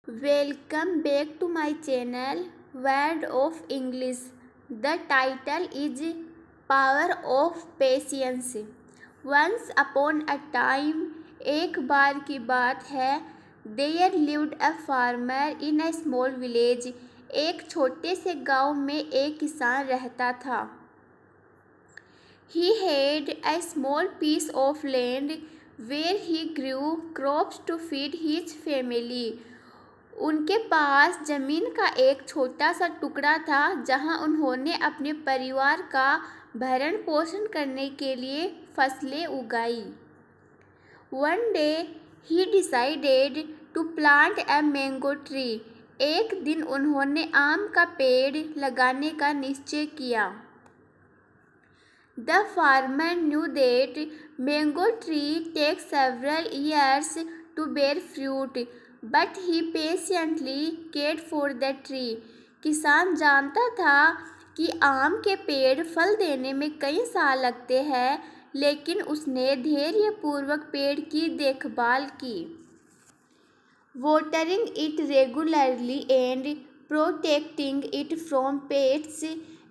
Welcome back to my channel Word of English. The title is Power of Patience. Once upon a time, एक बार की बात है, there lived a farmer in a small village. एक छोटे से गांव में एक किसान रहता था. He had a small piece of land where he grew crops to feed his family. उनके पास ज़मीन का एक छोटा सा टुकड़ा था जहां उन्होंने अपने परिवार का भरण पोषण करने के लिए फसलें उगाई. One day he decided to plant a mango tree. एक दिन उन्होंने आम का पेड़ लगाने का निश्चय किया. The farmer knew that mango tree takes several years to bear fruit. But he patiently cared for the tree. किसान जानता था कि आम के पेड़ फल देने में कई साल लगते हैं, लेकिन उसने धैर्यपूर्वक पेड़ की देखभाल की. Watering it regularly and protecting it from pests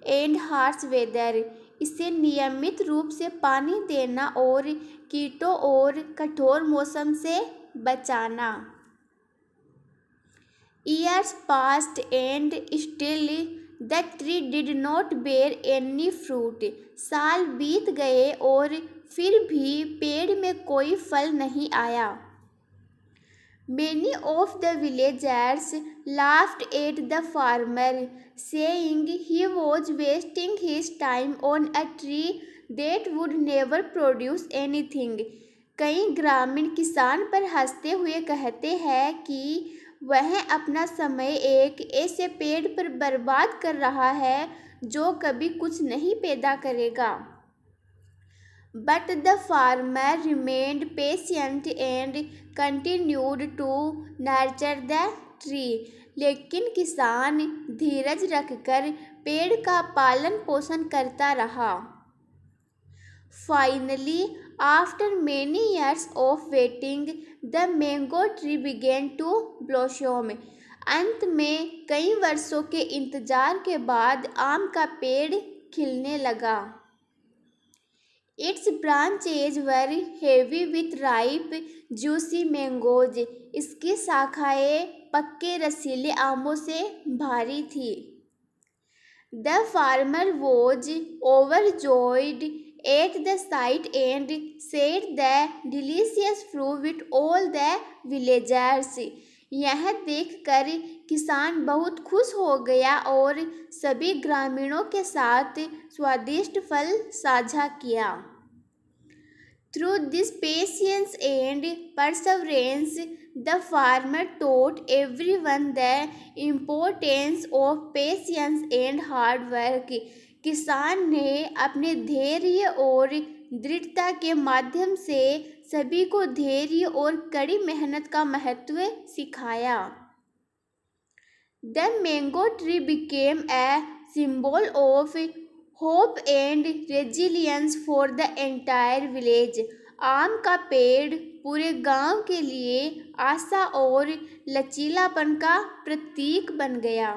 and harsh weather. इसे नियमित रूप से पानी देना और कीटों और कठोर मौसम से बचाना. Years passed and still the tree did not bear any fruit. साल बीत गए और फिर भी पेड़ में कोई फल नहीं आया. Many of the villagers laughed at the farmer, saying he was wasting his time on a tree that would never produce anything. कई ग्रामीण किसान पर हंसते हुए कहते हैं कि वह अपना समय एक ऐसे पेड़ पर बर्बाद कर रहा है जो कभी कुछ नहीं पैदा करेगा. But the farmer remained patient and continued to nurture the tree. लेकिन किसान धीरज रखकर पेड़ का पालन पोषण करता रहा. Finally, after many years of waiting, the mango tree began to blossom. अंत में कई वर्षों के इंतजार के बाद आम का पेड़ खिलने लगा. Its branches were heavy with ripe, juicy mangoes. इसकी शाखाएं पक्के रसीले आमों से भारी थी. The farmer was overjoyed at the sight and shared the delicious fruit with all the villagers. यह देखकर किसान बहुत खुश हो गया और सभी ग्रामीणों के साथ स्वादिष्ट फल साझा किया. Through this patience and perseverance, the farmer taught everyone the importance of patience and hard work. किसान ने अपने धैर्य और दृढ़ता के माध्यम से सभी को धैर्य और कड़ी मेहनत का महत्व सिखाया. The mango tree became a symbol of hope and resilience for the entire village. आम का पेड़ पूरे गांव के लिए आशा और लचीलापन का प्रतीक बन गया.